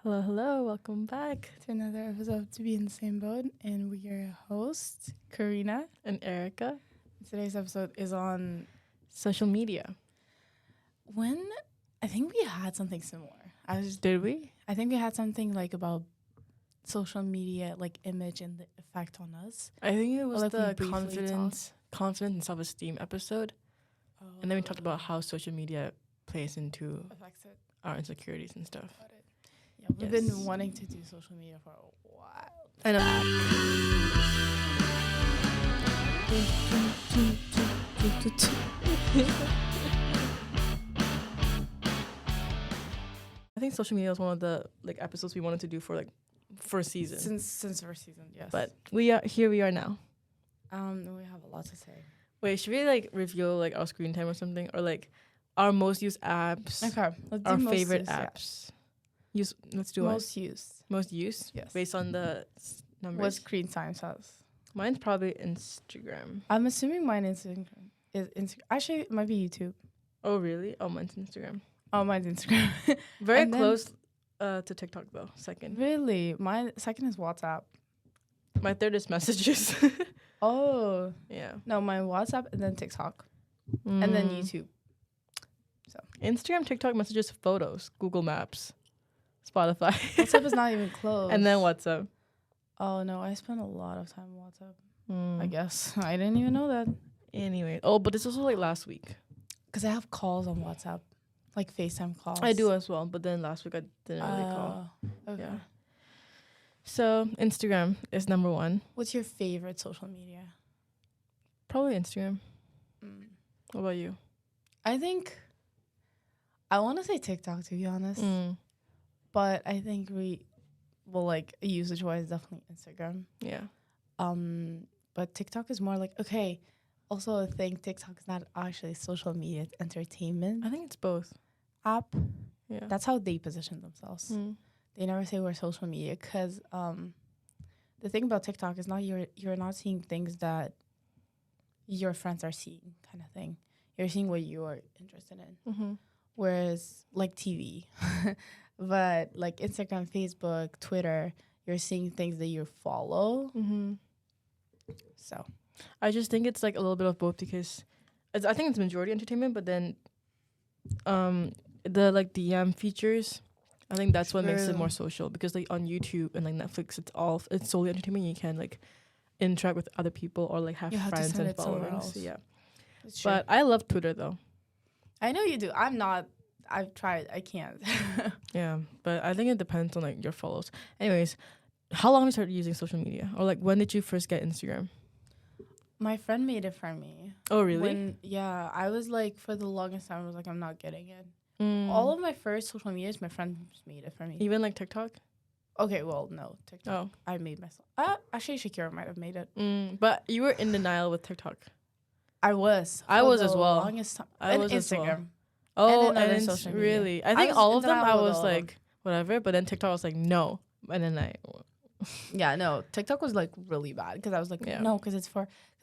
Hello, hello. Welcome back. To another episode of To Be in the Same Boat, and we are your hosts, Karina. And Erica. Today's episode is on Social media. when I think we had something similar. Did we? I think we had something like about social media, like image and the effect on us. I think it was like we the briefly confidence and self-esteem episode. And then we talked about how social media plays into affects it. our insecurities and stuff. Got it. Yeah, we've been wanting to do social media for a while. And I think social media was one of the episodes we wanted to do for first season. Since first season, yes. But we are now. We have a lot to say. Wait, should we reveal our screen time or something, or our most used apps? Okay, let's do our most favorite used, apps. Let's do most used. Most used. Yes. Based on the numbers. What screen time says? Mine's probably Instagram. I'm assuming mine is Instagram. Actually, it might be YouTube. Oh really? Oh, mine's Instagram. Oh, mine's Instagram. Very And then- close to TikTok though. Second. Really? My second is WhatsApp. My third is messages. Oh. Yeah. No, my WhatsApp and then TikTok. And then YouTube. Instagram, TikTok, messages, photos, Google Maps, Spotify. WhatsApp is not even close. And then WhatsApp. Oh, no. I spend a lot of time on WhatsApp. Mm. I guess. I didn't even know that. Anyway. Oh, but this was also last week. Because I have calls on WhatsApp. Like FaceTime calls. I do as well. But then last week I didn't really call. Okay. Yeah. So Instagram is number one. What's your favorite social media? Probably Instagram. What about you? I think I want to say TikTok, to be honest. But I think usage-wise, definitely Instagram. Yeah. But TikTok is more okay. Also, I think TikTok is not actually social media, it's entertainment I think it's both. app. Yeah. That's how they position themselves. They never say we're social media because the thing about TikTok is not you're not seeing things that your friends are seeing, kind of thing. You're seeing what you're interested in. Whereas TV, but Instagram, Facebook, Twitter, you're seeing things that you follow. So I just think it's a little bit of both because I think it's majority entertainment, but then the DM features, I think that's what makes it more social because on YouTube and Netflix it's solely entertainment. You can interact with other people or have friends and followers. So, yeah. But I love Twitter though. I know you do. I'm not. I've tried. I can't. Yeah, but I think it depends on your follows. Anyways, how long have you started using social media? Or when did you first get Instagram? My friend made it for me. Oh, really? I was for the longest time, I was I'm not getting it. All of my first social medias, my friend made it for me. Even TikTok? Okay, well, no. TikTok. Oh. I made myself. Actually, Shakira might have made it. But you were in denial with TikTok. I was. I was as well. Longest time. I was as well. Instagram. Oh, and social media. Really? I think all of them I was whatever, but then TikTok was no. And then Yeah, no. TikTok was really bad because I was no, because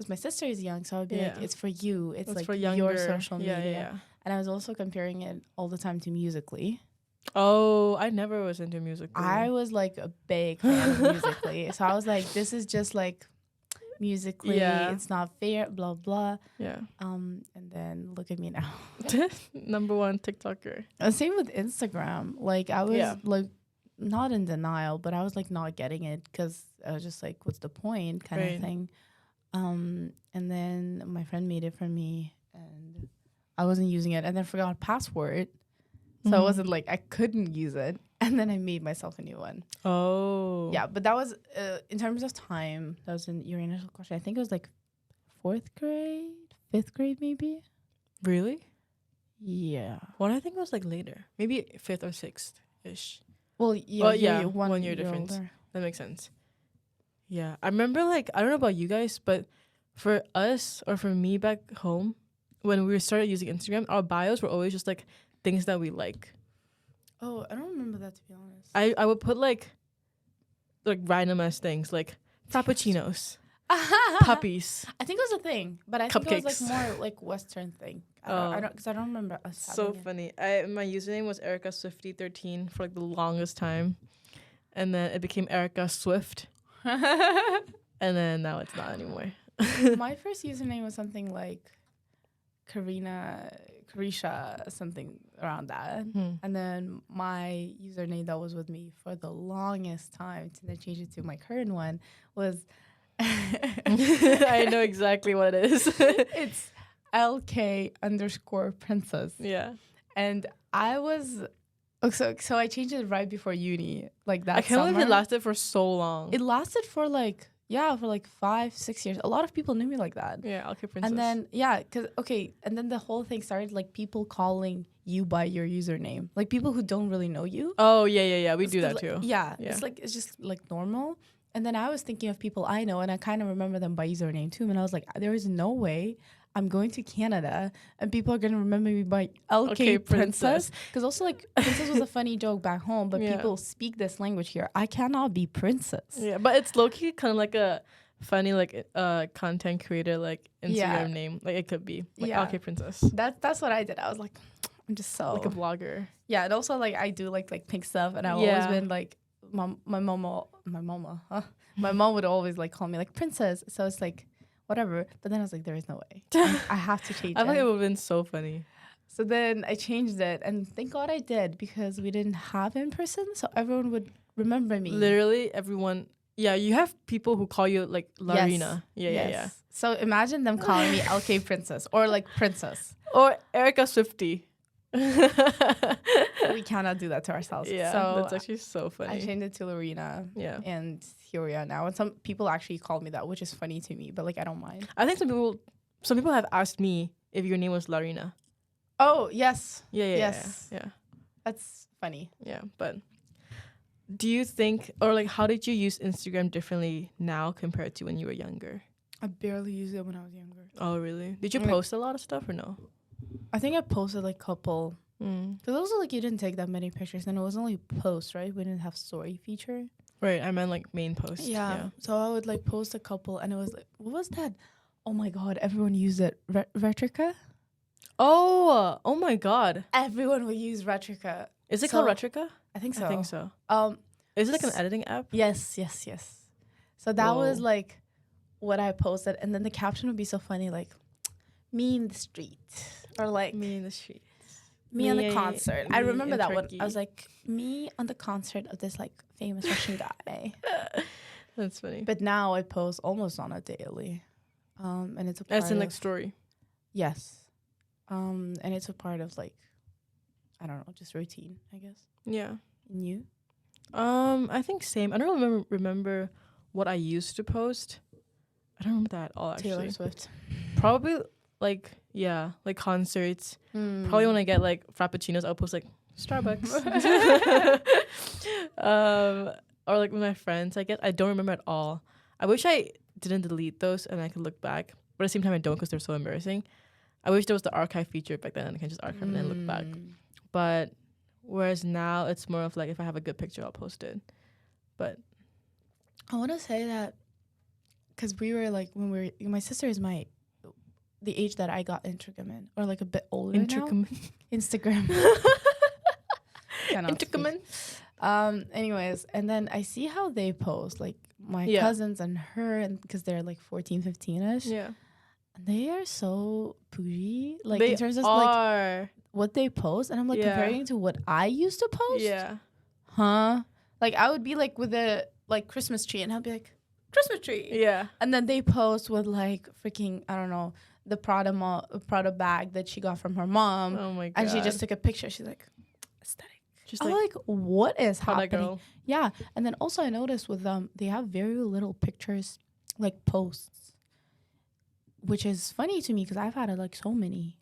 my sister is young, so I would be it's for you. It's for your social media. Yeah. And I was also comparing it all the time to Musical.ly. Oh, I never was into Musical.ly. I was a big fan of Musical.ly. So I was this is just Musical.ly. Yeah. It's not fair, blah, blah. Yeah. And then look at me now. Number one TikToker. And same with Instagram. I was not in denial, but I was not getting it because I was just what's the point kind of thing. And then my friend made it for me and I wasn't using it and then forgot password. So I wasn't I couldn't use it. And then I made myself a new one. Oh. Yeah, but that was, in terms of time, that was your initial question. I think it was 4th grade, 5th grade maybe. Really? Yeah. Well, I think it was later. Maybe 5th or 6th-ish. Well, yeah, one year difference. Older. That makes sense. Yeah. I remember I don't know about you guys, but for us or for me back home, when we started using Instagram, our bios were always just things that we like. Oh, I don't remember that, to be honest. I would put random ass things frappuccinos, puppies. I think it was a thing, but I think it was more Western thing. I don't because I don't remember us. So funny. My username was Erica Swifty13 for like the longest time, and then it became Erica Swift, and then now it's not anymore. My first username was something like Carisha, something around that. And then my username that was with me for the longest time, and then changed it to my current one, was I know exactly what it is. It's LK_princess. Yeah. And I was so I changed it right before uni, like that. I can't believe it lasted for so long. It lasted for like 5-6 years. A lot of people knew me like that. Yeah, okay, princess. And then and then the whole thing started like people calling you by your username, like people who don't really know you. Oh yeah. We do that too. Yeah, it's just like normal. And then I was thinking of people I know, and I kind of remember them by username too. And I was like, there is no way I'm going to Canada and people are going to remember me by LK Princess. Because also, like, princess was a funny joke back home, but people speak this language here. I cannot be princess. Yeah, but it's low-key kind of like a funny, like, content creator, like, Instagram name. Like, it could be. Like, LK Princess. That's what I did. I was like, I'm just so... like a blogger. Yeah, and also, like, I do, like pink stuff. And I've always been, like, my mom would always, like, call me, like, princess. So it's, like... whatever, but then I was like, there is no way. I have to change it. I think it would have been so funny. So then I changed it, and thank God I did, because we didn't have in person, so everyone would remember me. Literally everyone. Yeah, you have people who call you like Larina. Yes. Yeah. So imagine them calling me LK Princess or like Princess or Erica Swifty. We cannot do that to ourselves. Yeah, so that's actually so funny. I changed it to Lorena. Yeah. And here we are now. And some people actually called me that, which is funny to me, but like I don't mind. I think some people have asked me if your name was Larina. Oh, yes. Yeah. That's funny. Yeah, but do you think, or like how did you use Instagram differently now compared to when you were younger? I barely used it when I was younger. Oh, really? Did you post a lot of stuff or no? I think I posted like a couple. Because also like you didn't take that many pictures, and it was only posts, right? We didn't have story feature. Right, I meant like main post. Yeah. So I would like post a couple, and it was like, what was that? Oh my God, everyone used it. Retrica? Oh my God. Everyone would use Retrica. Is it called Retrica? I think so. Is it like an editing app? Yes. So that was like what I posted, and then the caption would be so funny, like me in the street, or like me in the street. Me on the concert. I remember that one. I was like, me on the concert of this like famous Russian guy. That's funny. But now I post almost on a daily. And it's a part as in like story. Yes. And it's a part of like, I don't know, just routine, I guess. Yeah. And you? I think same. I don't remember what I used to post. I don't remember that at all, actually. Taylor Swift. Probably like concerts. Probably when I get like frappuccinos, I'll post like Starbucks. Or like with my friends, I guess. I don't remember at all. I wish I didn't delete those and I could look back, but at the same time I don't, because they're so embarrassing. I wish there was the archive feature back then and I can just archive and then look back. But whereas now it's more of like, if I have a good picture, I'll post it. But I want to say that because we were like, my sister is the age that I got Instagram, or like a bit older now. Instagram. Instagram. Anyways, and then I see how they post, like my cousins and her, and because they're like 14, 15-ish. Yeah. They are so boujie, like they in terms of like what they post, and I'm like comparing to what I used to post. Yeah. Huh? Like I would be like with a like Christmas tree, and I'd be like, Christmas tree. Yeah. And then they post with like freaking, I don't know, the Prada bag that she got from her mom. Oh my God. And she just took a picture. She's like, aesthetic. She's I'm like, what is happening? Girl. Yeah. And then also I noticed with them, they have very little pictures, like posts, which is funny to me because I've had like so many.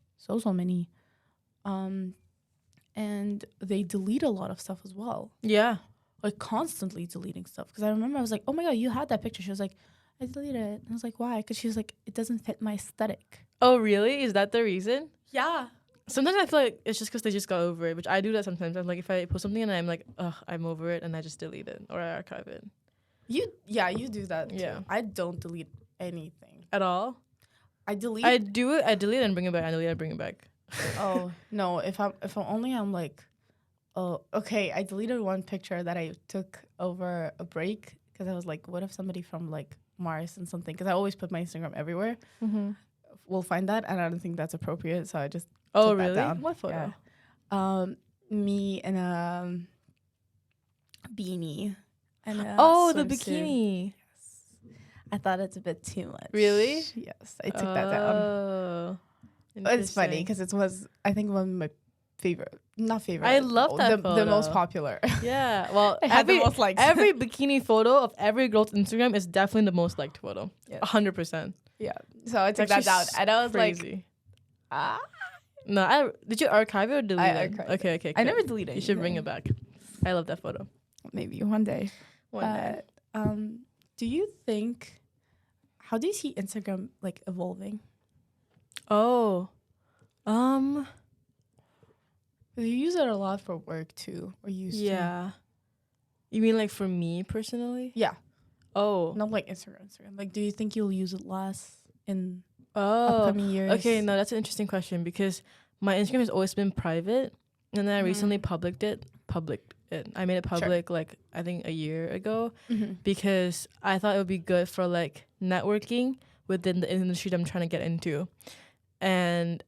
And they delete a lot of stuff as well. Yeah. Like constantly deleting stuff. Because I remember I was like, oh my God, you had that picture. She was like, I deleted it. And I was like, why? Because she was like, it doesn't fit my aesthetic. Oh, really? Is that the reason? Yeah. Sometimes I feel like it's just because they just got over it, which I do that sometimes. I'm like, if I post something and I'm like, ugh, I'm over it, and I just delete it or I archive it. You do that too. Yeah. I don't delete anything. At all? I delete. I do it. I delete and bring it back. I delete and bring it back. Oh no, if I'm only, I'm like, oh, okay. I deleted one picture that I took over a break because I was like, what if somebody from like Mars and something? Because I always put my Instagram everywhere. Will find that, and I don't think that's appropriate, so I just took that down. What photo? Yeah. Me in a beanie and a the swimsuit. bikini. Yes. I thought it's a bit too much. Really? Yes, I took that down. It's funny because it was, I think, one of my favorite. Not favorite. I love that photo. The most popular. Yeah. Well, I had the most likes. Every bikini photo of every girl's Instagram is definitely the most liked photo. Yes. 100%. Yeah. So I took that down, and I was crazy. Like, No, did you archive it or delete it? Archived Okay. I never deleted it. You should bring it back. I love that photo. Maybe one day. One day. Do you think? How do you see Instagram like evolving? Oh, you use it a lot for work too, or used to? Yeah. You mean like for me personally? Yeah. Oh. Not like Instagram. Like, do you think you'll use it less in upcoming years? Okay, no, that's an interesting question because my Instagram has always been private, and then I recently publicked it. I made it public like I think a year ago because I thought it would be good for like networking within the industry that I'm trying to get into, and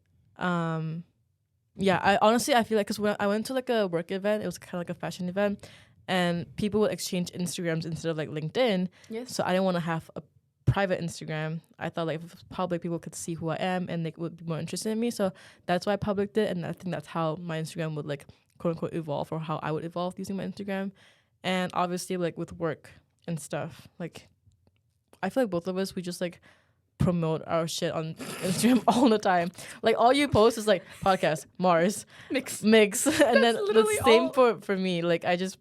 yeah, I feel like because when I went to like a work event, it was kind of like a fashion event, and people would exchange Instagrams instead of like LinkedIn. Yes. So I didn't want to have a private Instagram. I thought like if it was public, people could see who I am and they would be more interested in me. So that's why I published it, and I think that's how my Instagram would like quote unquote evolve, or how I would evolve using my Instagram. And obviously like with work and stuff, like I feel like both of us, we just like promote our shit on Instagram all the time. Like all you post is like podcast, Mars, mix, and then the same for me. Like I just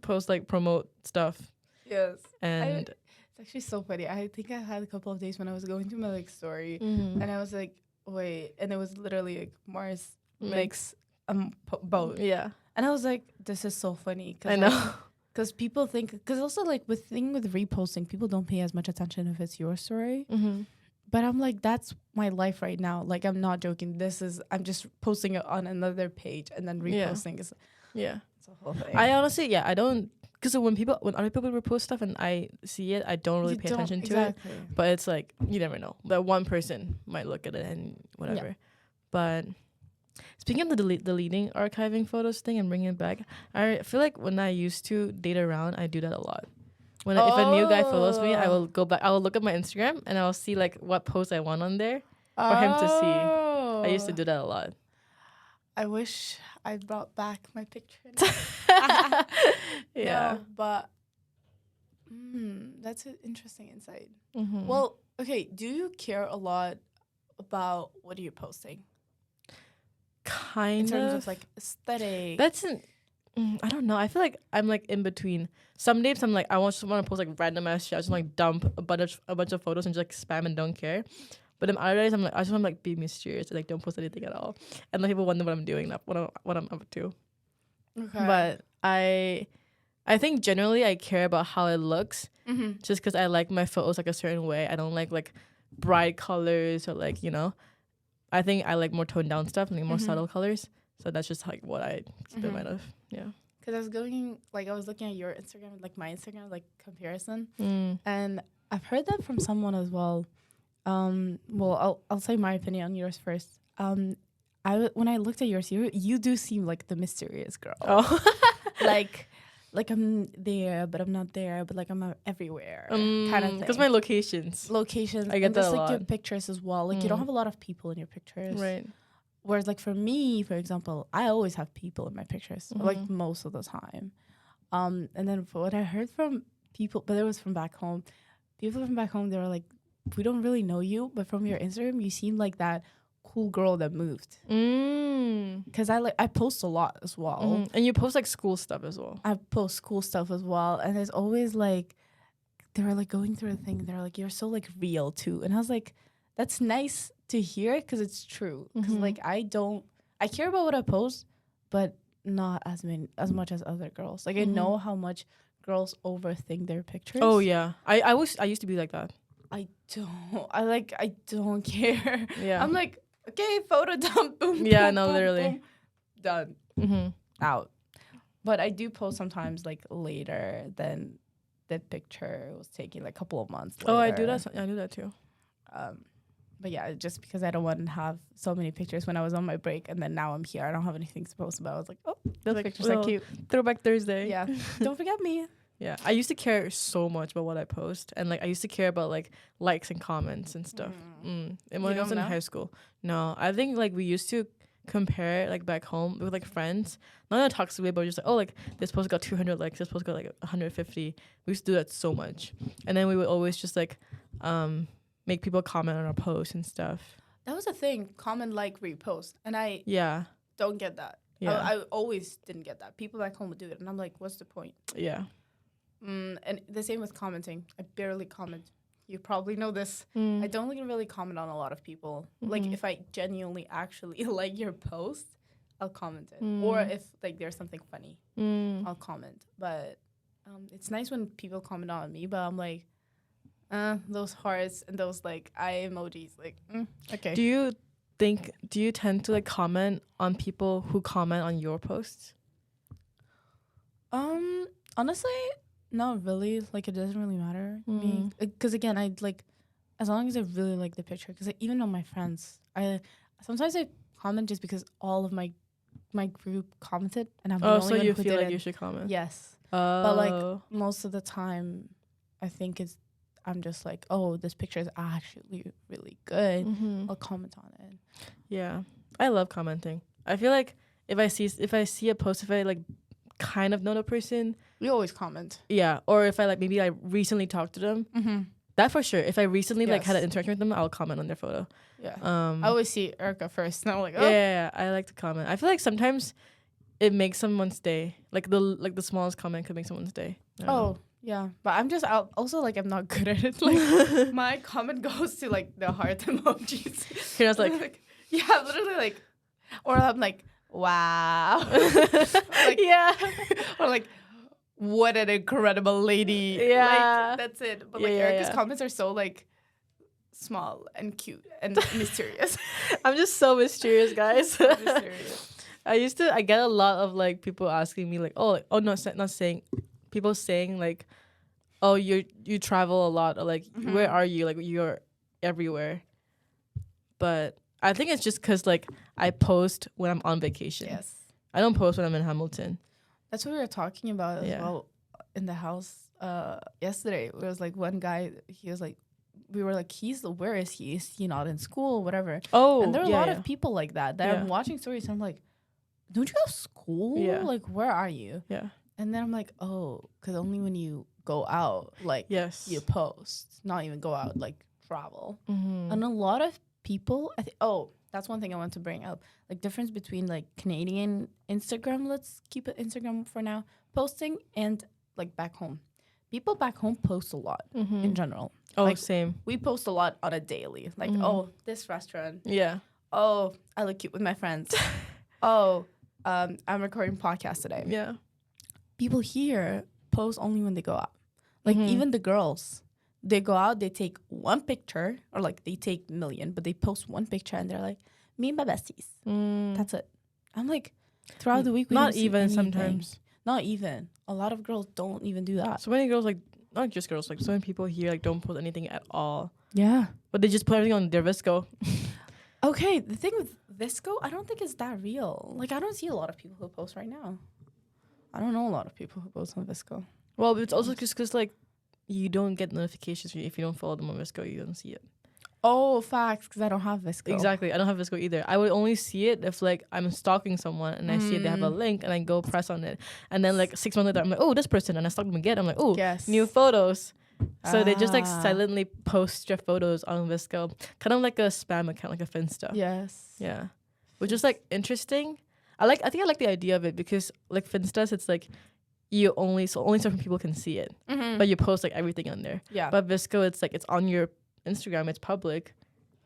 post like promote stuff. Yes. And it's actually so funny. I think I had a couple of days when I was going through my like story, and I was like, wait, and it was literally like Mars mix boat. Yeah. And I was like, this is so funny. I know. Because people think, because also like with reposting, people don't pay as much attention if it's your story. But I'm like, that's my life right now. Like, I'm not joking. I'm just posting it on another page and then reposting. Yeah. It's a whole thing. I honestly, I don't, because when other people repost stuff and I see it, I don't really pay attention to it. But it's like, you never know. That one person might look at it and whatever. Yeah. But speaking of the deleting archiving photos thing and bringing it back, I feel like when I used to date around, I do that a lot. If a new guy follows me, I will go back. I will look at my Instagram and I'll see like what posts I want on there for him to see. I used to do that a lot. I wish I brought back my picture. Yeah, no, but that's an interesting insight. Well, okay. Do you care a lot about what are you posting? Kind in terms of like aesthetic. I don't know. I feel like I'm like in between. Some days I'm like I want to post like random ass shit. I just like dump a bunch of photos and just like spam and don't care. But then other days I'm like I just want to like be mysterious and like don't post anything at all. And then people wonder what I'm doing, what I'm up to. Okay. But I think generally I care about how it looks, just because I like my photos like a certain way. I don't like bright colors or like I think I like more toned down stuff and like more subtle colors. So that's just like what I keep in mind of. Yeah. Because I was looking at your Instagram and like my Instagram like comparison, and I've heard that from someone as well. Well, I'll say my opinion on yours first. When I looked at yours, you do seem like the mysterious girl. Oh. like I'm there, but I'm not there, but like I'm everywhere, kind of thing. Because my locations, I get that a lot. Like your pictures as well. Like you don't have a lot of people in your pictures, right? Whereas like for me, for example, I always have people in my pictures, like most of the time. And then for what I heard from people, but it was from back home. People from back home, they were like, we don't really know you, but from your Instagram, you seem like that cool girl that moved. Because I post a lot as well. And you post like school stuff as well. I post school stuff as well. And there's always like, they were like going through a thing. They're like, you're so like real too. And I was like, that's nice to hear because it's true. Because like I care about what I post, but not as much as other girls. Like I know how much girls overthink their pictures. Oh yeah, I used to be like that. I don't care. Yeah, I'm like okay, photo dump, boom, yeah, boom, no, boom, literally. boom, done. Out. But I do post sometimes like later than the picture was taken, like a couple of months later. Oh, I do that too. But yeah, just because I don't want to have so many pictures when I was on my break, and then now I'm here, I don't have anything to post about. I was like, oh, those pictures are cute. Throwback Thursday. Yeah, don't forget me. Yeah, I used to care so much about what I post, and like I used to care about like likes and comments and stuff. And when I was in high school, no, I think like we used to compare like back home with like friends, not in a toxic way, but just like, oh, like this post got 200 likes, this post got like 150. We used to do that so much, and then we would always just like make people comment on our posts and stuff. That was a thing, comment, like, repost, and I don't get that. Yeah, I always didn't get that. People back home would do it, and I'm like, what's the point? Yeah. And the same with commenting. I barely comment. You probably know this. I don't really comment on a lot of people. Like, if I genuinely actually like your post, I'll comment it. Or if, like, there's something funny, I'll comment. But it's nice when people comment on me, but I'm like, those hearts and those, like, eye emojis, like, okay. Do you tend to, like, comment on people who comment on your posts? Honestly, not really. Like, it doesn't really matter to me. Because, again, I, like, as long as I really like the picture, because even on my friends, sometimes I comment just because all of my group commented, and I'm the only one who didn't. Oh, so you feel like you should comment? Yes. But, like, most of the time, I think I'm just like, oh, this picture is actually really good. I'll comment on it. Yeah, I love commenting. I feel like if I see a post, if I like kind of know the person, we always comment. Yeah, or if I like maybe I recently talked to them, that for sure. If I recently like had an interaction with them, I'll comment on their photo. Yeah, I always see Erica first, and I'm like, oh. Yeah, I like to comment. I feel like sometimes it makes someone's day. Like the smallest comment could make someone's day. Oh. Yeah, but I'm not good at it. Like, my comment goes to, like, the heart emojis. You're just like, yeah, literally, like, or I'm like, wow. Like, yeah. Or, like, what an incredible lady. Yeah. Like, that's it. But, like, Erica's comments are so, like, small and cute and mysterious. I'm just so mysterious, guys. So mysterious. I get a lot of, like, people asking me, like, people saying like, oh, you travel a lot, or like, where are you? Like, you're everywhere. But I think it's just because like I post when I'm on vacation. Yes. I don't post when I'm in Hamilton. That's what we were talking about as well in the house yesterday. It was like one guy, he was like, we were like, where is he? Is he not in school? Whatever. Oh, and there are a lot of people like that I'm watching stories, and I'm like, don't you have school? Yeah. Like, where are you? Yeah. And then I'm like, oh, because only when you go out, like, you post, not even go out, like, travel. And a lot of people, that's one thing I want to bring up. Like, difference between, like, Canadian Instagram, let's keep it Instagram for now, posting, and, like, back home. People back home post a lot in general. Oh, like, same. We post a lot on a daily. Like, oh, this restaurant. Yeah. Oh, I look cute with my friends. I'm recording podcast today. Yeah. People here post only when they go out. Like, even the girls, they go out, they take one picture, or like they take a million, but they post one picture and they're like, me and my besties. That's it. I'm like, throughout the week, we not even sometimes. Not even. A lot of girls don't even do that. So many girls, like, not just girls, like so many people here like don't post anything at all. Yeah. But they just put everything on their Visco. Okay, the thing with Visco, I don't think it's that real. Like, I don't see a lot of people who post right now. I don't know a lot of people who post on Visco. Well, but it's also just because, like, you don't get notifications if you don't follow them on Visco. You don't see it. Oh, facts, because I don't have Visco. Exactly. I don't have Visco either. I would only see it if, like, I'm stalking someone and I see it, they have a link, and I go press on it. And then, like, 6 months later, I'm like, oh, this person. And I stalk them again. I'm like, oh, new photos. So they just, like, silently post your photos on Visco. Kind of like a spam account, like a Finsta. Yes. Yeah. Which is, like, interesting. I think I like the idea of it because, like, Finstas, it's like only certain people can see it, but you post like everything on there. Yeah. But Visco, it's like it's on your Instagram, it's public,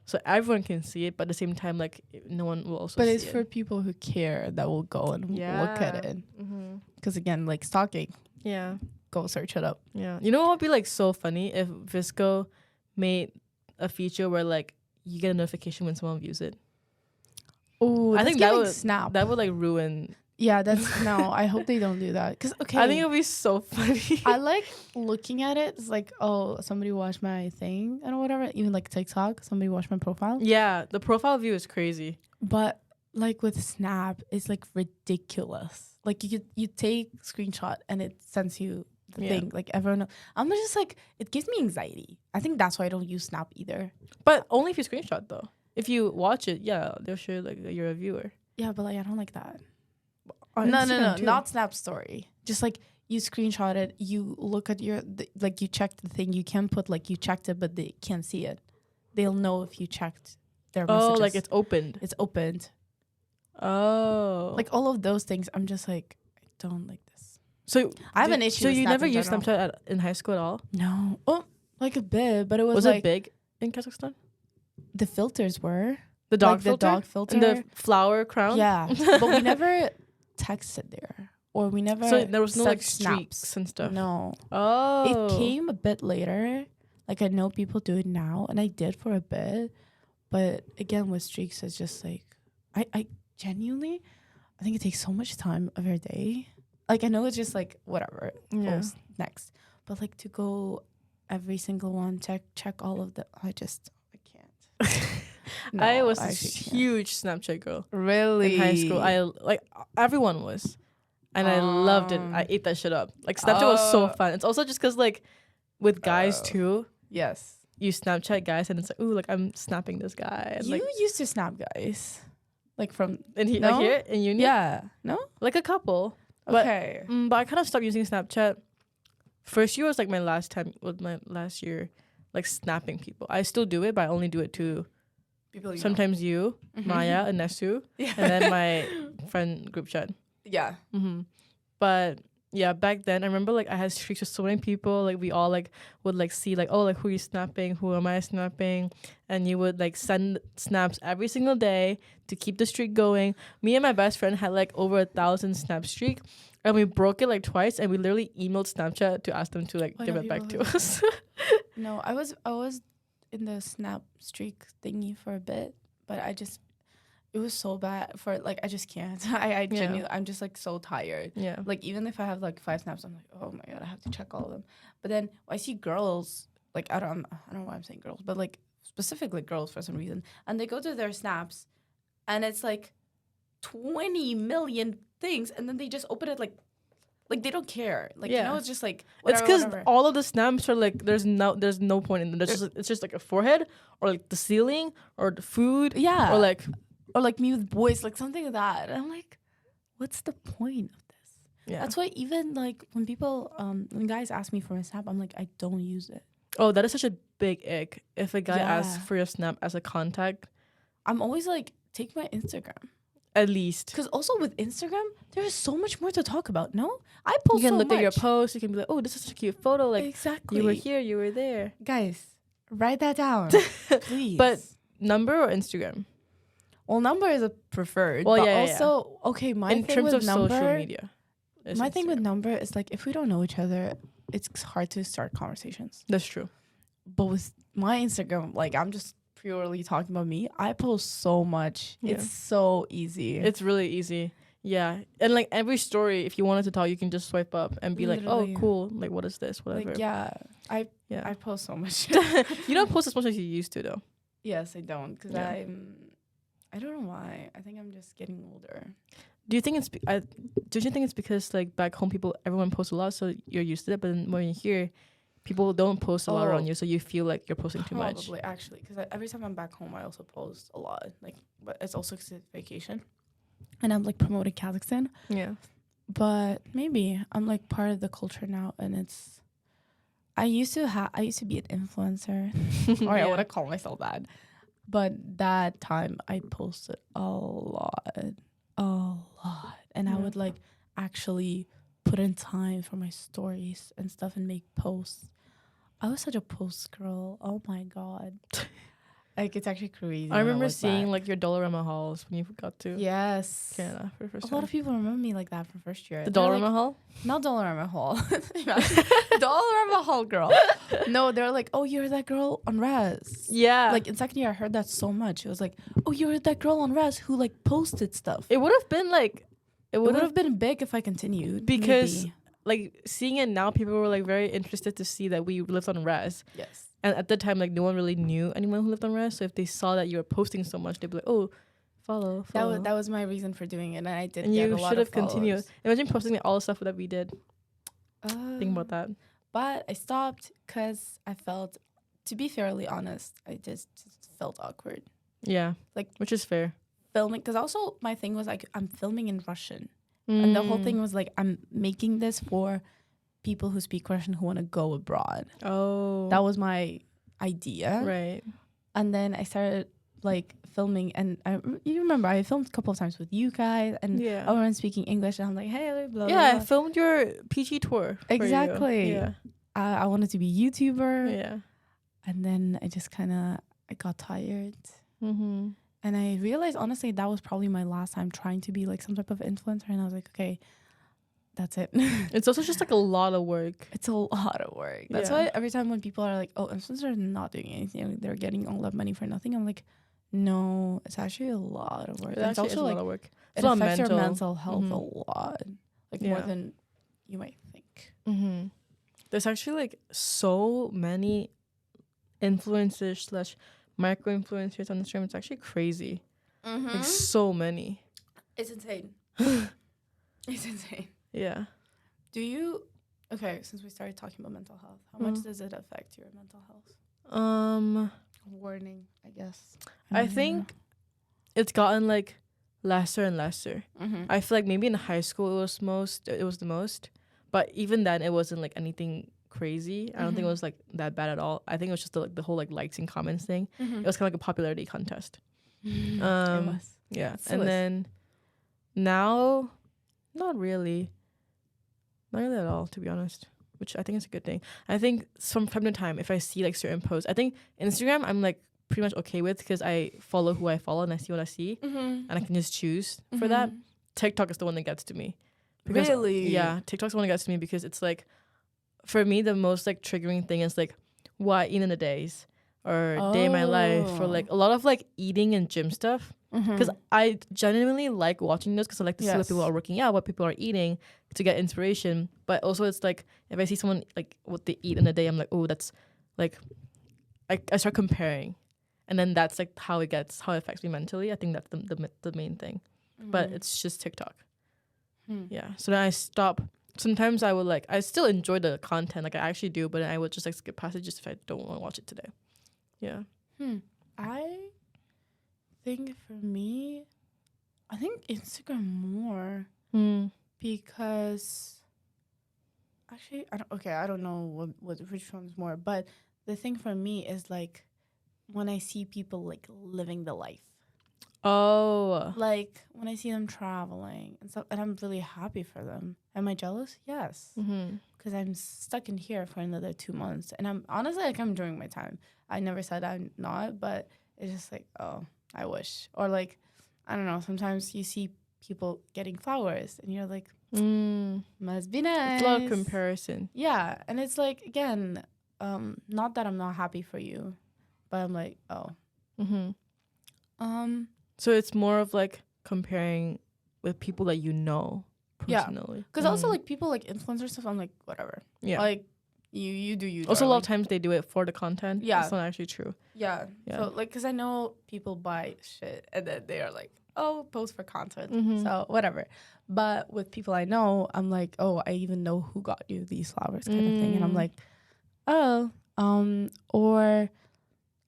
so everyone can see it. But at the same time, like no one will also. But it's for people who care that will go and look at it. Because again, like stalking. Yeah. Go search it up. Yeah. You know what would be like so funny if Visco made a feature where like you get a notification when someone views it. Oh, I think that would snap. That would like ruin. Yeah, that's no. I hope they don't do that. Cause okay, I think it would be so funny. I like looking at it. It's like, oh, somebody watched my thing and whatever. Even like TikTok, somebody watched my profile. Yeah, the profile view is crazy. But like with Snap, it's like ridiculous. Like you take screenshot and it sends you the thing. Like everyone, I'm just like, it gives me anxiety. I think that's why I don't use Snap either. But only if you screenshot though. If you watch it, yeah, they'll show like you're a viewer. Yeah, but like I don't like that. On no, Instagram, not Snap Story. Just like you screenshot it, you look at like you checked the thing. You can put like you checked it, but they can't see it. They'll know if you checked their messages. Oh, like it's opened. It's opened. Oh, like all of those things. I'm just like, I don't like this. So I have an issue. So with you Snap never in used general. Snapchat in high school at all? No. Oh, like a bit, but it was it like big in Kazakhstan? the filters were The dog like filter, the dog filter, and the flower crown. Yeah, but we never texted there, or we never. So there was no like snaps streaks and stuff. No. Oh, It came a bit later. Like I know people do it now, and I did for a bit, but again with streaks, it's just like I genuinely, I think it takes so much time of your day. Like I know it's just like whatever, post next, but like to go every single one, check all of the. I can't. No, I was a huge Snapchat girl. Really? In high school, I like everyone was, and I loved it. I ate that shit up. Like Snapchat was so fun. It's also just because like with guys too. Yes. You Snapchat guys, and it's like, ooh, like I'm snapping this guy. And, You like, used to snap guys, like from like here in uni. Yeah. No. Like a couple. Okay. But I kind of stopped using Snapchat. First year was like my last year, like snapping people. I still do it, but I only do it to People sometimes you, Maya, and Nesu, and then my friend group chat. Yeah. But yeah, back then I remember like I had streaks with so many people. Like we all like would like see like, oh, like who are you snapping? Who am I snapping? And you would like send snaps every single day to keep the streak going. Me and my best friend had like over 1,000 snap streak, and we broke it like twice. And we literally emailed Snapchat to ask them to like give it back to us. No, I was in the snap streak thingy for a bit, but it was so bad for like I just can't. I genuinely I'm just like so tired. Yeah. Like even if I have like 5 snaps, I'm like, oh my god, I have to check all of them. But then I see girls, like I don't know why I'm saying girls, but like specifically girls for some reason, and they go to their snaps, and it's like 20 million things, and then they just open it like they don't care. Like you know, it's just like whatever, it's because all of the snaps are like there's no point in them. It's just like a forehead or like the ceiling or the food. Yeah. Or like me with boys, like something like that. And I'm like, what's the point of this? Yeah. That's why even like when people when guys ask me for a snap, I'm like, I don't use it. Oh, that is such a big ick. If a guy asks for your snap as a contact, I'm always like, take my Instagram. At least. Because also with Instagram, there is so much more to talk about, no? I post You can look at your post. You can be like, oh, this is such a cute photo. Like, exactly. You were here. You were there. Guys, write that down, please. But number or Instagram? Well, number is a preferred. Well, but yeah, also, okay, my in thing terms with of number, social media. My thing with number is like, if we don't know each other, it's hard to start conversations. That's true. But with my Instagram, like I'm just purely talking about me. I post so much. Yeah. It's so easy. It's really easy. Yeah. And like every story, if you wanted to talk, you can just swipe up and be literally. Like, oh, cool. Like, what is this? Whatever. Like, I post so much. You don't post as much as you used to, though. Yes, I don't. Because I don't know why. I think I'm just getting older. Do you think it's... don't you think it's because, like, back home, everyone posts a lot, so you're used to it, but then when you're here, people don't post a lot around you, so you feel like you're posting too much? Probably, actually. Because every time I'm back home, I also post a lot. Like, but it's also because it's vacation. And I'm, like, promoting Kazakhstan. Yeah. But maybe I'm, like, part of the culture now, and it's... I used to be an influencer. Or I want to call myself that. But that time I posted a lot. And I would like actually put in time for my stories and stuff and make posts. I was such a post girl. Oh my God. Like, it's actually crazy. I remember seeing like your Dollarama hauls when you got to Canada for the first time. A lot of people remember me like that from first year. The Dollarama haul? Not Dollarama haul. Dollarama haul girl. No, they're like, oh, you're that girl on Res. Yeah. Like in second year, I heard that so much. It was like, oh, you're that girl on Res who like posted stuff. It would have been like, it would have been big if I continued. Because like seeing it now, people were like very interested to see that we lived on Res. Yes. And at the time, like no one really knew anyone who lived on Res. So if they saw that you were posting so much, they'd be like, oh, follow. That was my reason for doing it, and I did. And get you a lot should have of continued. Imagine posting all the stuff that we did. Think about that. But I stopped because I felt, to be fairly honest, I just felt awkward. Yeah, like which is fair. Filming, because also my thing was like I'm filming in Russian, and the whole thing was like I'm making this for people who speak Russian who want to go abroad. Oh, that was my idea, right? And then I started like filming, and you remember I filmed a couple of times with you guys, and everyone speaking English, and I'm like, hey, blah, blah, I blah. filmed your PG tour. Exactly. Yeah, I wanted to be YouTuber. Yeah, and then I got tired. Mm-hmm. And I realized, honestly, that was probably my last time trying to be like some type of influencer. And I was like, okay, that's it. It's also just like a lot of work. It's a lot of work. That's why every time when people are like, oh, influencers are not doing anything, they're getting all that money for nothing, I'm like, no, it's actually a lot of work. It's also like a lot of work. It affects your mental health a lot, like more than you might think. Mm-hmm. There's actually like so many influencers / micro influencers on Instagram. It's actually crazy. Mm-hmm. Like so many. It's insane. It's insane. Yeah. Since we started talking about mental health, how much does it affect your mental health? Warning, I guess. I think it's gotten like lesser and lesser. Mm-hmm. I feel like maybe in high school it was the most, but even then it wasn't like anything crazy. I don't think it was like that bad at all. I think it was just the whole like likes and comments thing. It was kind of like a popularity contest. It was. Yeah. And then now, not really at all, to be honest, which I think is a good thing. I think from time to time, if I see like certain posts, I think Instagram I'm like pretty much okay with because I follow who I follow and I see what I see and I can just choose for that. TikTok is the one that gets to me. Because, really? Yeah, TikTok's the one that gets to me because it's like, for me, the most like triggering thing is like what I eat in the days or day in my life or like a lot of like eating and gym stuff. Because I genuinely like watching those because I like to see what people are working out, what people are eating to get inspiration. But also it's like if I see someone like what they eat in a day, I'm like, oh, that's like I start comparing, and then that's like how it affects me mentally. I think that's the main thing. But it's just TikTok. Yeah. So then I stop. Sometimes I would like I still enjoy the content, like I actually do, but I would just like skip past it just if I don't want to watch it today. Yeah. I think for me, I think Instagram more because actually I don't know which one's more, but the thing for me is like when I see people like living the life. Oh. Like when I see them traveling and stuff, and I'm really happy for them. Am I jealous? Yes. Because I'm stuck in here for another 2 months, and I'm honestly like I'm enjoying my time. I never said I'm not, but it's just like, oh, I wish. Or like, I don't know, sometimes you see people getting flowers and you're like, must be nice. It's a lot of comparison. Yeah. And it's like, again, not that I'm not happy for you, but I'm like, oh. So it's more of like comparing with people that you know personally. Yeah. Because also like people like influencer stuff, I'm like, whatever. Yeah. Like, you do you. Also, a lot of times they do it for the content. Yeah. It's not actually true. Yeah. So, like, because I know people buy shit and then they are like, oh, post for content. So, whatever. But with people I know, I'm like, oh, I even know who got you these flowers kind of thing. And I'm like, oh. Or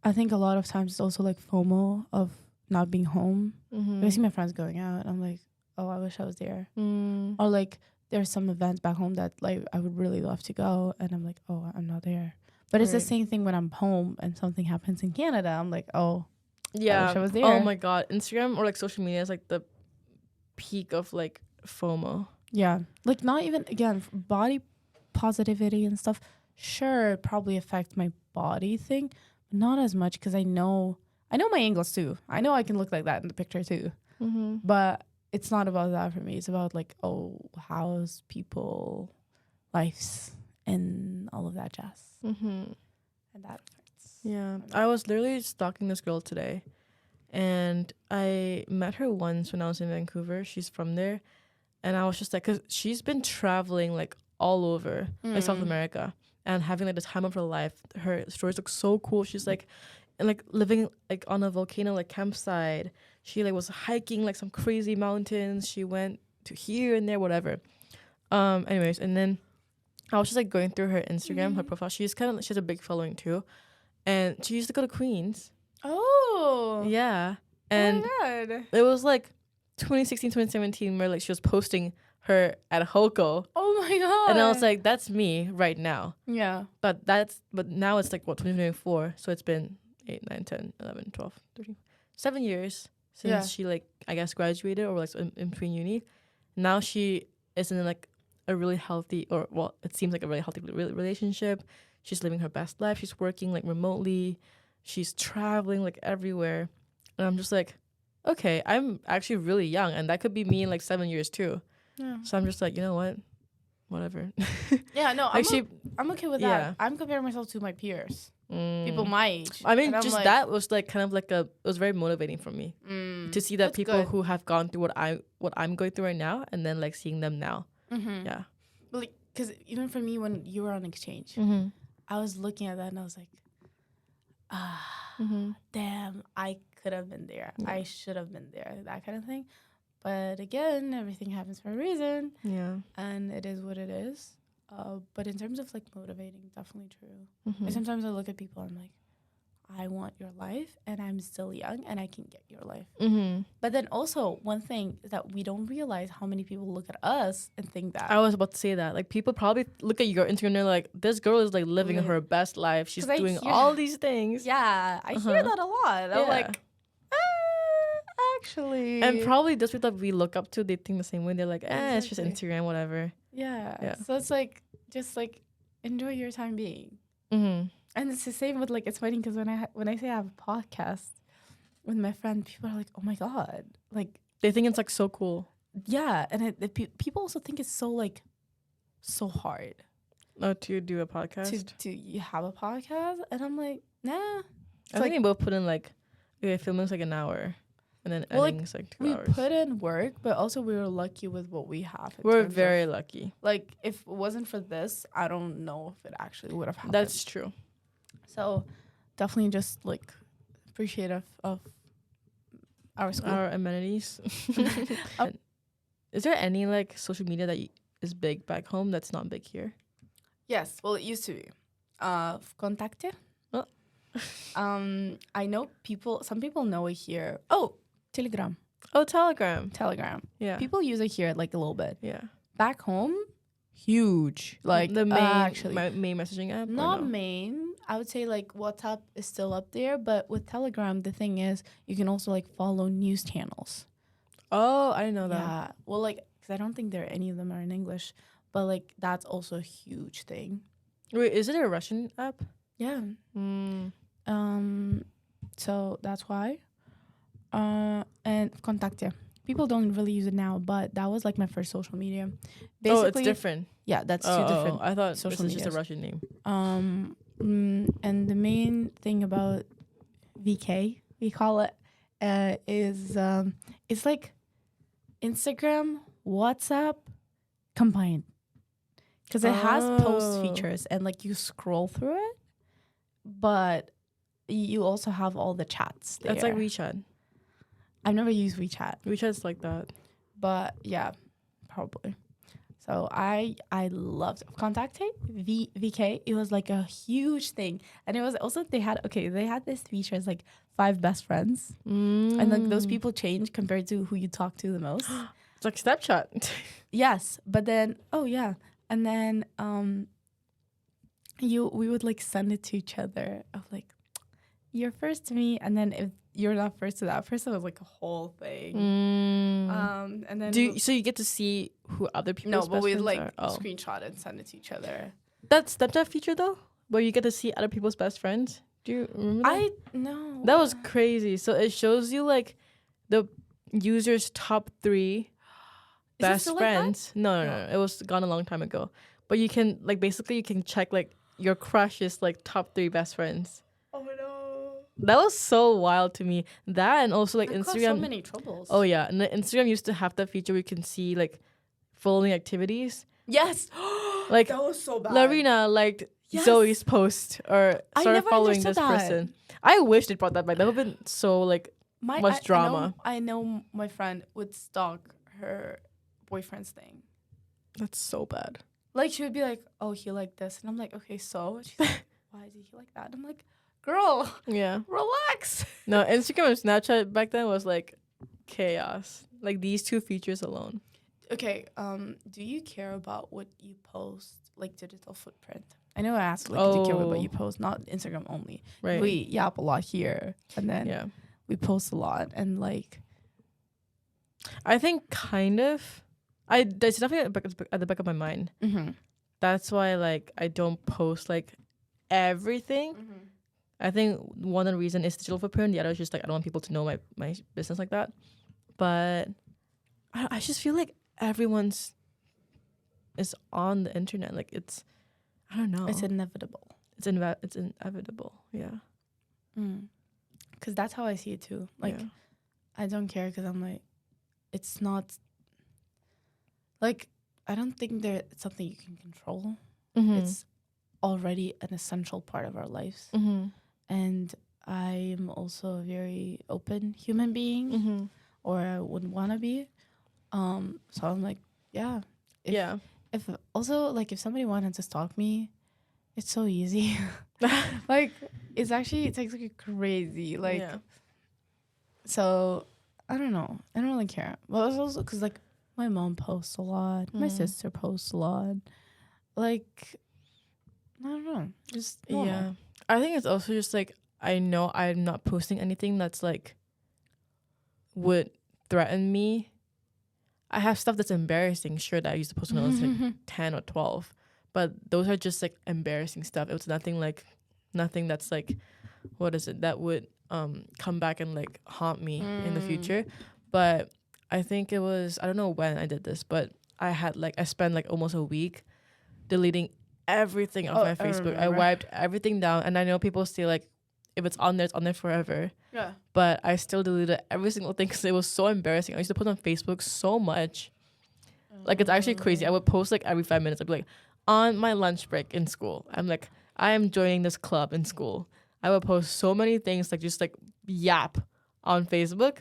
I think a lot of times it's also like FOMO of not being home. I see my friends going out and I'm like, oh, I wish I was there. Or like, there's some events back home that like I would really love to go, and I'm like, oh, I'm not there. But it's the same thing when I'm home and something happens in Canada. I'm like, oh, yeah, I wish I was there. Oh my god, Instagram or like social media is like the peak of like FOMO. Yeah, like not even again body positivity and stuff. Sure, probably affect my body thing, but not as much because I know I know my angles too. I know I can look like that in the picture too. But it's not about that for me. It's about like, how's people lives and all of that jazz. And that hurts. Yeah. I was literally stalking this girl today, and I met her once when I was in Vancouver. She's from there. And I was just like, because she's been traveling like all over like South America and having like the time of her life. Her stories look so cool. She's like, and like living like on a volcano like campsite. She like was hiking like some crazy mountains. She went to here and there, whatever. Anyways, and then I was just like going through her Instagram, her profile. She has a big following too, and she used to go to Queens. Oh yeah, and oh my God. It was like 2016, 2017, where like she was posting her at Hoko. Oh my God. And I was like, that's me right now. Yeah. But now it's like, what, 2024? So it's been 8, 9, 10, 11, 12, 13, 7 years since she like, I guess, graduated or like in between uni. Now she is in like a really healthy, or well, it seems like a really healthy relationship. She's living her best life. She's working like remotely. She's traveling like everywhere. And I'm just like, okay, I'm actually really young, and that could be me in like 7 years too. Yeah. So I'm just like, you know what? Whatever. Yeah, no, I'm okay with that. Yeah. I'm comparing myself to my peers. People my age. I mean, just like, that was like kind of like it was very motivating for me to see that people good. Who have gone through what I'm going through right now, and then like seeing them now. Yeah. But like, because even for me, when you were on exchange, I was looking at that and I was like, damn, I could have been there. Yeah. I should have been there. That kind of thing. But again, everything happens for a reason. Yeah. And it is what it is. But in terms of like motivating, definitely true. And sometimes I look at people and I'm like, I want your life and I'm still young and I can get your life. But then also one thing is that we don't realize how many people look at us and think that. I was about to say that. Like people probably look at your Instagram and they're like, this girl is like living her best life. She's doing all these things. Yeah. I hear that a lot. I'm like, actually. And probably those people that we look up to, they think the same way. They're like, it's just Instagram, whatever. Yeah. So it's like, just like enjoy your time being. And it's the same with like, it's funny because when I say I have a podcast with my friend, people are like, oh my God. Like they think it's like so cool. Yeah. And people also think it's so like, so hard. Oh, to do a podcast? To you have a podcast? And I'm like, nah. I think they both put in like, okay, filming's like an hour. And then editing's like 2 hours. We put in work, but also we were lucky with what we have. We're very lucky. Like, if it wasn't for this, I don't know if it actually would have happened. That's true. So, definitely just, like, appreciative of our school. Our amenities. Is there any, like, social media that is big back home that's not big here? Yes. Well, it used to be. Contacte. I know some people know it here. Oh, Telegram. Oh, Telegram. Yeah. People use it here like a little bit. Yeah. Back home, huge. Like the main messaging app? Not main. I would say like WhatsApp is still up there, but with Telegram, the thing is you can also like follow news channels. Oh, I didn't know that. Yeah. Well, like, because I don't think any of them are in English, but like that's also a huge thing. Wait, is it a Russian app? Yeah. So that's why. And Contacte. People don't really use it now, but that was like my first social media. Basically, it's different. Yeah, that's two different. I thought this was just a Russian name. And the main thing about VK, we call it, is it's like Instagram, WhatsApp combined, because it has post features and like you scroll through it, but you also have all the chats there. That's like WeChat. I've never used WeChat. WeChat's like that. But yeah, probably. So I loved Contacte, VK. It was like a huge thing. And it was also, they had this feature as like 5 best friends. And like those people change compared to who you talk to the most. It's like Snapchat. Yes. But then, and then we would like send it to each other of like, you're first to me, and then if you're not first to that person, it was like a whole thing. And then so you get to see who other people's no, best but we'd friends like are? screenshot and send it to each other. That's Snapchat feature though, where you get to see other people's best friends. Do you remember that? No. That was crazy. So it shows you like the user's top 3 best friends. Like no. It was gone a long time ago. But you can like basically you can check like your crush's like top 3 best friends. Oh no. That was so wild to me. That and also like that Instagram. So many troubles. Oh yeah, and Instagram used to have that feature where you can see like following activities. Yes. Like that was so bad. Larina liked Zoe's post or started following this person. I wish they brought that back. That would have been so like much drama. I know my friend would stalk her boyfriend's thing. That's so bad. Like she would be like, "Oh, he liked this," and I'm like, "Okay, so." She's like, "Why is he like that?" And I'm like, "Girl, yeah, relax." No, Instagram and Snapchat back then was like chaos. Like these 2 features alone. Okay, do you care about what you post, like digital footprint? I know I asked, like, do you care about what you post, not Instagram only. Right. We yap a lot here, and then we post a lot, and like, I think kind of. It's definitely at the back of my mind. Mm-hmm. That's why like I don't post like everything. Mm-hmm. I think one of the reason is digital footprint. The other is just like I don't want people to know my business like that. But I just feel like everyone's is on the internet. Like it's, I don't know. It's inevitable. It's inevitable. Yeah. Because that's how I see it too. Like, I don't care because I'm like, it's not. Like, I don't think it's something you can control. Mm-hmm. It's already an essential part of our lives. Mm-hmm. And I'm also a very open human being, or I would want to be. So I'm like, If also, like, if somebody wanted to stalk me, it's so easy. Like, it takes like crazy. Like, so I don't know. I don't really care. Well, it's also because, like, my mom posts a lot. My sister posts a lot. Like, I don't know. Just normal. Yeah. I think it's also just like I know I'm not posting anything that's like would threaten me. I have stuff that's embarrassing. Sure, that I used to post when I was like 10 or 12, but those are just like embarrassing stuff. It was nothing that's like, what is it that would come back and like haunt me in the future. But I think it was, I don't know when I did this, but I spent like almost a week deleting everything off my Facebook. I wiped everything down, and I know people say like, if it's on there forever. Yeah. But I still deleted every single thing because it was so embarrassing. I used to put on Facebook so much. Like, it's actually crazy. I would post like every 5 minutes. I'd be like, on my lunch break in school, I'm like, I am joining this club in school. I would post so many things, like just like yap on Facebook.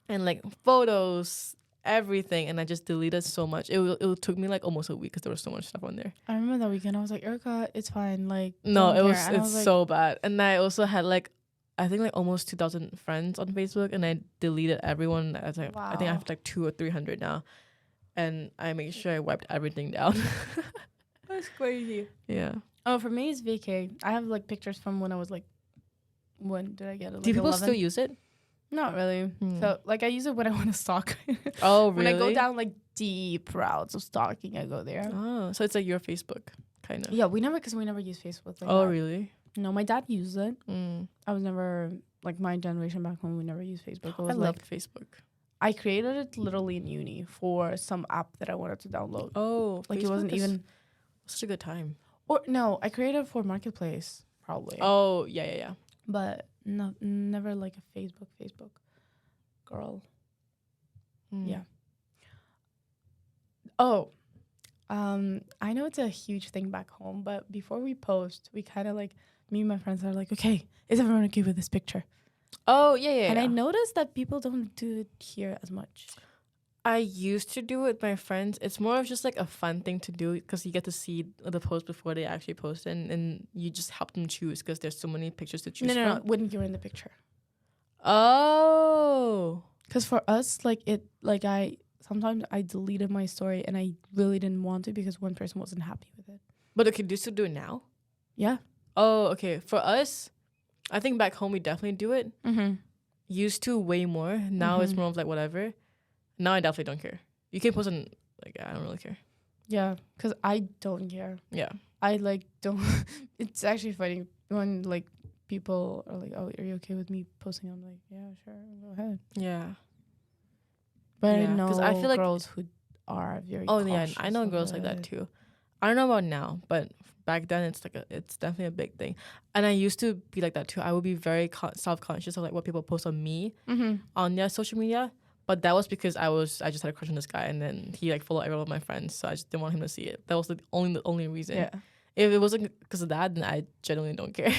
And like photos, everything, and I just deleted so much. It took me like almost a week because there was so much stuff on there. I remember that weekend. I was like, Erica, it's fine. Like, no, it's like, so bad. And I also had like, I think like almost 2,000 friends on Facebook, and I deleted everyone. I was like, wow. I think I have like 200 or 300 now, and I made sure I wiped everything down. That's crazy. Yeah. Oh, for me, it's VK. I have like pictures from when I was like, when did I get it? Like, do people 11? Still use it? Not really. So, like, I use it when I want to stalk. Oh, really? When I go down, like, deep routes of stalking, I go there. Oh, so it's like your Facebook, kind of. Yeah, we never use Facebook like that. Really? No, my dad used it. I was never, like, my generation back home, we never used Facebook. I liked Facebook. I created it literally in uni for some app that I wanted to download. Oh, like, Facebook, it wasn't even such a good time. Or, no, I created it for Marketplace, probably. Oh, yeah. But no, never like a Facebook girl. Yeah. Oh, I know it's a huge thing back home, but before we post, we kind of like, me and my friends are like, okay, is everyone okay with this picture? Oh, yeah. And I noticed that people don't do it here as much. I used to do it with my friends. It's more of just like a fun thing to do because you get to see the post before they actually post it, and you just help them choose because there's so many pictures to choose from. No, when you're in the picture. Oh. Because for us, sometimes I deleted my story and I really didn't want to because one person wasn't happy with it. But okay, do you still do it now? Yeah. Oh, okay. For us, I think back home we definitely do it. Mm-hmm. Used to way more. Now it's more of like whatever. Now I definitely don't care. You can post on, like, I don't really care. Yeah, because I don't care. Yeah. I, like, don't... It's actually funny when, like, people are like, "Oh, are you okay with me posting?" I'm like, "Yeah, sure, go ahead." Yeah. But Yeah, I know I feel like girls who are very oh yeah, cautious I know of girls like it. that too. I don't know about now, but back then it's definitely a big thing. And I used to be like that too. I would be very self-conscious of like what people post on me on their social media. But that was because I just had a crush on this guy, and then he like followed every one of my friends, so I just didn't want him to see it. That was the only reason. Yeah. If it wasn't because of that, then I genuinely don't care.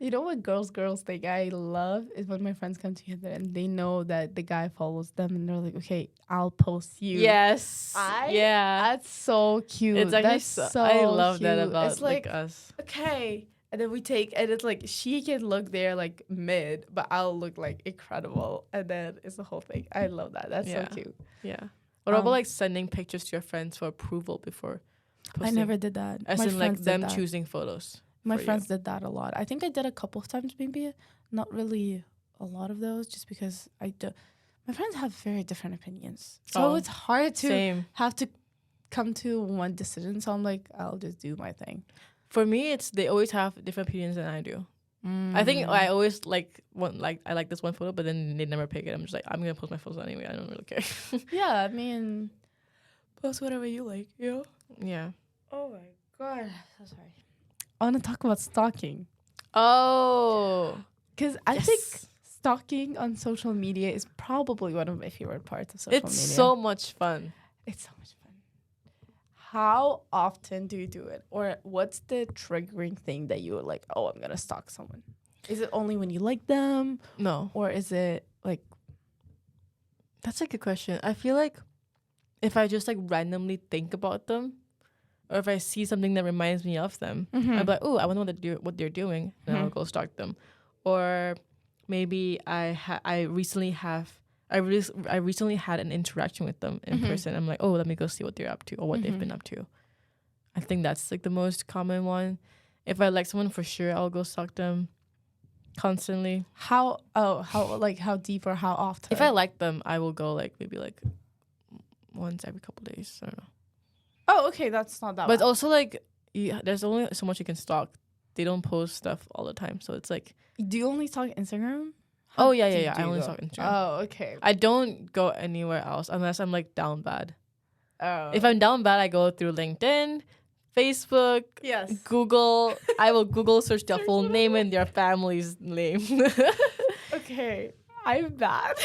You know what girls think I love is when my friends come together and they know that the guy follows them and they're like, okay, I'll post you. Yes. Yeah. That's so cute. It's actually that's so I love cute. that about it's like us. Okay. And then and it's like she can look there like mid, but I'll look like incredible. And then it's the whole thing. I love that. That's so cute. Yeah. What about like sending pictures to your friends for approval before posting? I never did that. As in like them choosing photos. My friends did that a lot. I think I did a couple of times, maybe not really a lot of those, just because my friends have very different opinions, so it's hard to have to come to one decision. So I'm like, I'll just do my thing. For me, they always have different opinions than I do. I think I always I like this one photo, but then they never pick it. I'm just like, I'm gonna post my photos anyway. I don't really care. Yeah, I mean, post whatever you like. Yeah. Oh my god, so sorry. I want to talk about stalking. Oh. Because I think stalking on social media is probably one of my favorite parts of social media. It's so much fun. It's so much fun. How often do you do it? Or what's the triggering thing that you're like, oh, I'm going to stalk someone? Is it only when you like them? No. Or is it like... That's a good question. I feel like if I just like randomly think about them, or if I see something that reminds me of them, I'm like, oh, I wonder what they're doing, and I'll go stalk them. Or maybe I recently had an interaction with them in person. I'm like, oh, let me go see what they're up to or what they've been up to. I think that's like the most common one. If I like someone, for sure, I'll go stalk them constantly. How deep or how often? If I like them, I will go like maybe like once every couple days. I don't know. Oh, okay, that's not that But bad. also, like, there's only so much you can stalk. They don't post stuff all the time, so it's like... Do you only stalk Instagram? Oh, yeah. I only stalk Instagram. Oh, okay. I don't go anywhere else unless I'm, like, down bad. Oh. If I'm down bad, I go through LinkedIn, Facebook, Google. I will Google search their full name and their family's name. Okay. I'm bad.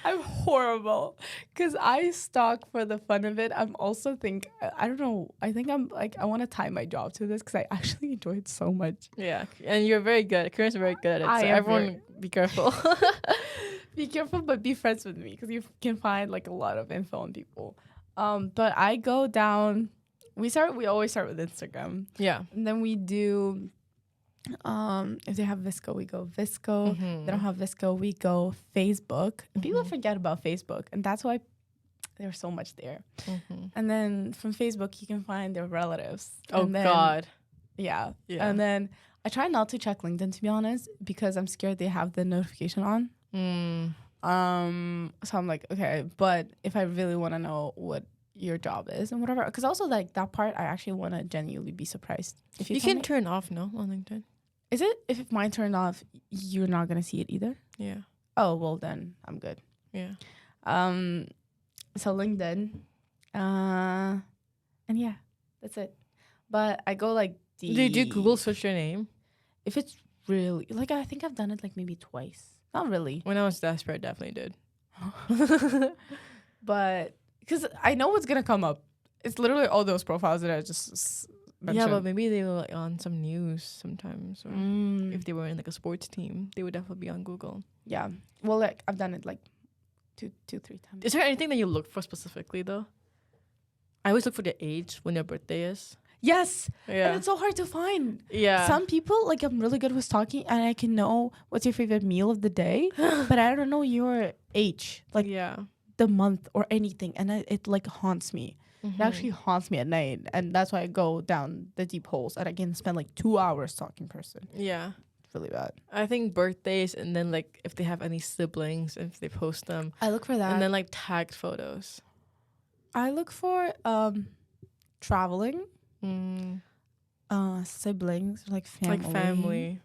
I'm horrible because I stalk for the fun of it. I'm also I don't know. I think I'm like, I want to tie my job to this because I actually enjoy it so much. Yeah. And you're very good. Karina's very good at it. So everyone be careful. Be careful, but be friends with me because you can find like a lot of info on people. But I go down. We always start with Instagram. Yeah. And then we do... if they have Visco, we go Visco. They don't have Visco, we go Facebook. People forget about Facebook, and that's why there's so much there. And then from Facebook, you can find their relatives. God. Yeah. And then I try not to check LinkedIn, to be honest, because I'm scared they have the notification on. So I'm like, okay, but if I really want to know what your job is and whatever, because also like that part, I actually want to genuinely be surprised. If you can turn off on LinkedIn. Is it? If mine turned off, you're not gonna see it either? Yeah. Oh, well then I'm good. Yeah. So LinkedIn, and yeah, that's it. But I go like deep. Do you Google search your name? If it's really like, I think I've done it like maybe twice. Not really. When I was desperate, definitely did. But because I know what's gonna come up. It's literally all those profiles that I just mentioned. Yeah, but maybe they were like on some news sometimes, or if they were in like a sports team, they would definitely be on Google. Yeah. Well, like I've done it like two, 3 times. Is there anything that you look for specifically though? I always look for their age when their birthday is. Yes. Yeah. And it's so hard to find. Yeah. Some people, like, I'm really good with stalking and I can know what's your favorite meal of the day, but I don't know your age, like the month or anything. And it like haunts me. It actually haunts me at night. And that's why I go down the deep holes and I can spend like 2 hours stalking person. Yeah. It's really bad. I think birthdays, and then like if they have any siblings, if they post them. I look for that. And then like tagged photos. I look for traveling. siblings, like family. Like family.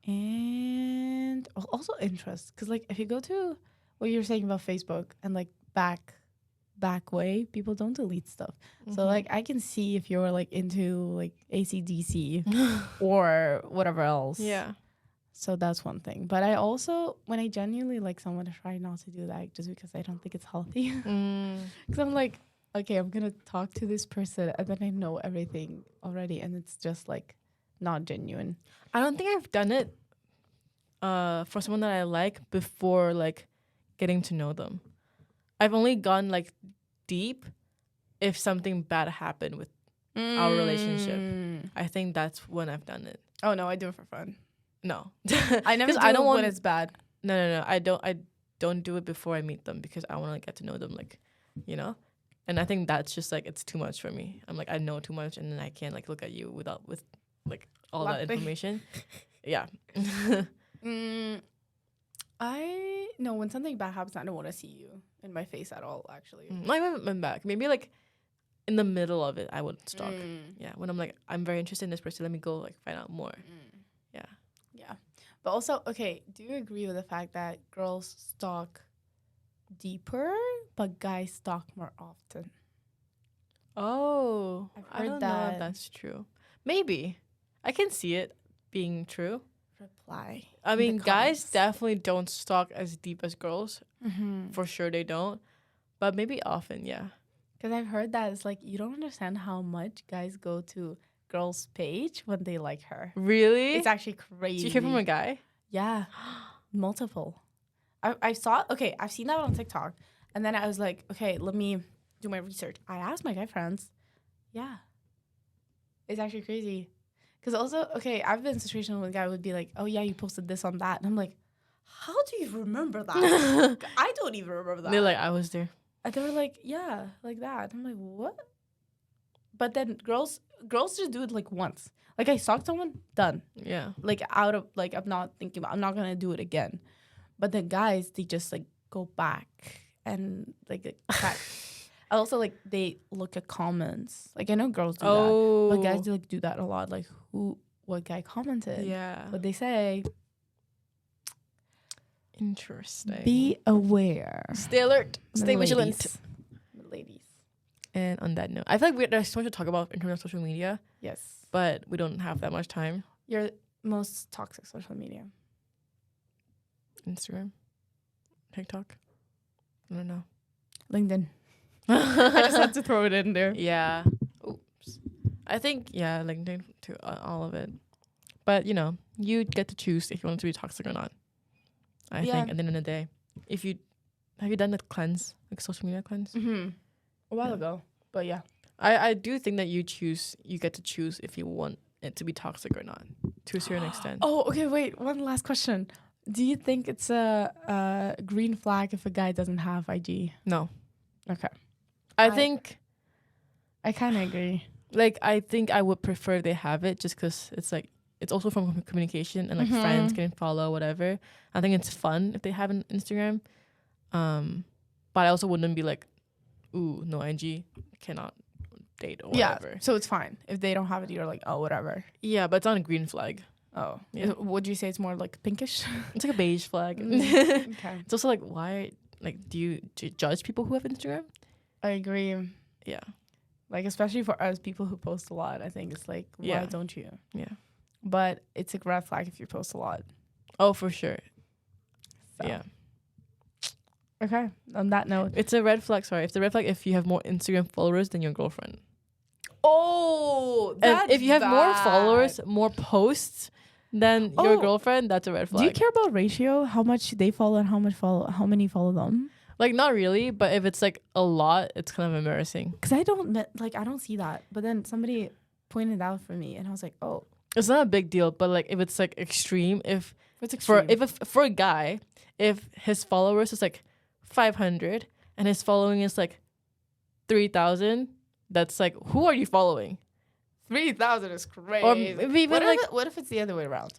And also interests. Because, like, if you go to what you're saying about Facebook and, like, back way, people don't delete stuff. Mm-hmm. So, like, I can see if you're, like, into, like, AC/DC or whatever else. Yeah. So that's one thing. But I also, when I genuinely like someone, I try not to do that just because I don't think it's healthy. Because I'm like, okay, I'm going to talk to this person and then I know everything already. And it's just like not genuine. I don't think I've done it for someone that I like before like getting to know them. I've only gone like deep if something bad happened with our relationship. I think that's when I've done it. Oh, no, I do it for fun. No, I never. I don't want when it's bad. No. I don't do it before I meet them because I want to like get to know them, like, you know. And I think that's just like it's too much for me. I'm like I know too much, and then I can't like look at you with like all that information. Yeah. I know when something bad happens, I don't want to see you in my face at all. Actually, I haven't back. Maybe like in the middle of it, I would stalk. Yeah, when I'm like I'm very interested in this person, let me go like find out more. Yeah. Yeah. But also, okay, do you agree with the fact that girls stalk deeper, but guys stalk more often? Oh, I don't know if that's true. Maybe. I can see it being true. Reply. I mean, guys definitely don't stalk as deep as girls. For sure they don't. But maybe often, yeah. Because I've heard that it's like, you don't understand how much guys go to girl's page when they like her. Really? It's actually crazy. Did you hear from a guy? Yeah. Multiple. I've seen that on TikTok. And then I was like, okay, let me do my research. I asked my guy friends. Yeah. It's actually crazy. Because also, okay, I've been in a situation where a guy would be like, oh, yeah, you posted this on that. And I'm like, how do you remember that? I don't even remember that. They're like, I was there. And they were like, yeah, like that. I'm like, what? But then girls just do it like once. Like I stalked someone, done. Yeah. Like out of like I'm not gonna do it again. But the guys, they just like go back and like also like they look at comments. Like I know girls do that, but guys do that a lot. Like what guy commented? Yeah. What they say. Interesting. Be aware. Stay alert. Stay vigilant. Ladies. And on that note, I feel like there's so much to talk about in terms of social media. Yes. But we don't have that much time. Your most toxic social media? Instagram. TikTok. I don't know. LinkedIn. I just had to throw it in there. Yeah. Oops. I think, yeah, LinkedIn to all of it. But, you know, you get to choose if you want it to be toxic or not. I think at the end of the day. Have you done the cleanse? Like social media cleanse? A while ago. But yeah. I do think that you get to choose if you want it to be toxic or not, to a certain extent. Oh, okay, wait. One last question. Do you think it's a green flag if a guy doesn't have IG? No. Okay. I think... I kind of agree. Like, I think I would prefer they have it just because it's like, it's also from communication and like friends can follow, whatever. I think it's fun if they have an Instagram. But I also wouldn't be like, ooh, no IG, cannot date or whatever. Yeah, so it's fine. If they don't have it, you're like, oh, whatever. Yeah, but it's not a green flag. Oh. Yeah. Would you say it's more like pinkish? It's like a beige flag. Okay. It's also like, why, like, do you judge people who have Instagram? I agree. Yeah. Like, especially for us, people who post a lot, I think it's like, why don't you? Yeah. But it's a red flag if you post a lot. Oh, for sure. So. Yeah. Okay. On that note. It's a red flag, sorry. It's a red flag if you have more Instagram followers than your girlfriend. Oh, that's if you have bad. More followers, more posts than your girlfriend, that's a red flag. Do you care about ratio? How much they follow and how many follow them? Like, not really, but if it's like a lot, it's kind of embarrassing. Because I don't see that. But then somebody pointed out for me and I was like, oh. It's not a big deal, but like if it's like extreme, if for a guy, if his followers is like 500 and his following is like 3,000, that's like, who are you following? 3,000 is crazy. Or maybe even what if it's the other way around?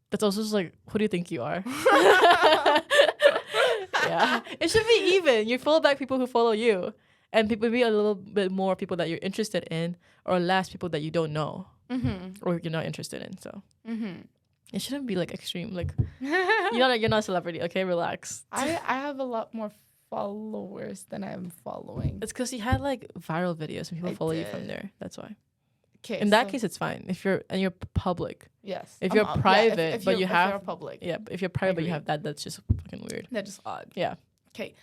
That's also just like, who do you think you are? Yeah, it should be even. You follow back people who follow you, and people be a little bit more people that you're interested in, or less people that you don't know, or you're not interested in. So it shouldn't be like extreme. Like you're not a celebrity. Okay, relax. I have a lot more followers than I'm following. It's because you had like viral videos and people follow you from there. That's why. Okay, in that case, it's fine. If you're public. Yes. If you're private, if but you have you're public. Yeah, but if you're private, but you have that. That's just fucking weird. That's just odd. Yeah. Okay.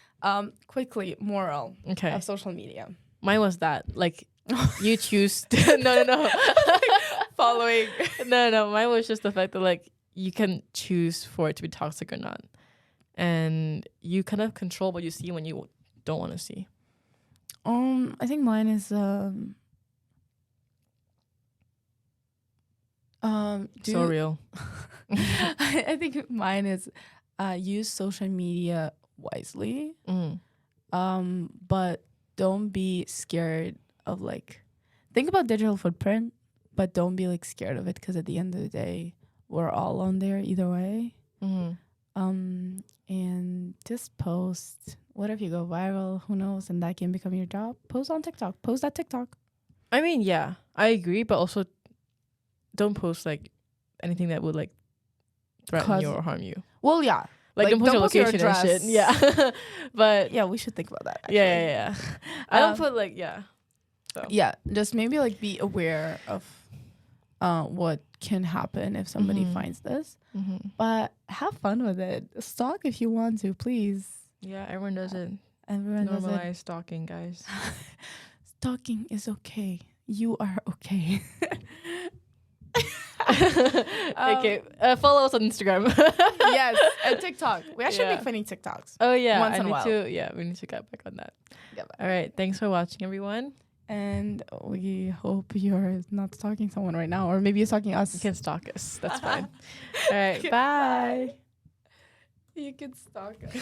Quickly, moral. Okay. Of social media. Mine was that like you choose. No. Following. No. Mine was just the fact that like you can choose for it to be toxic or not, and you kind of control what you see when you don't want to see. I think mine is so real. I think mine is use social media wisely. But don't be scared of like think about digital footprint, but don't be like scared of it, because at the end of the day we're all on there either way. And just post. What if you go viral? Who knows? And that can become your job. Post on TikTok. Post that TikTok. I mean, yeah, I agree, but also don't post like anything that would like threaten you or harm you. Well, yeah. Like don't post your location and shit. Yeah. But yeah, we should think about that. Actually. Yeah. I don't put like So. Yeah, just maybe like be aware of what can happen if somebody finds this. But have fun with it. Stalk if you want to, please. Yeah, everyone does it. Everyone does it. Normalize stalking, guys. Stalking is okay. You are okay. Okay, follow us on Instagram. Yes, and TikTok. We actually make funny TikToks. Oh yeah, once in a while. We need to get back on that. Yep. All right, thanks for watching, everyone. And we hope you're not stalking someone right now, or maybe you're stalking us. You can stalk us. That's fine. All right, bye. You can stalk us.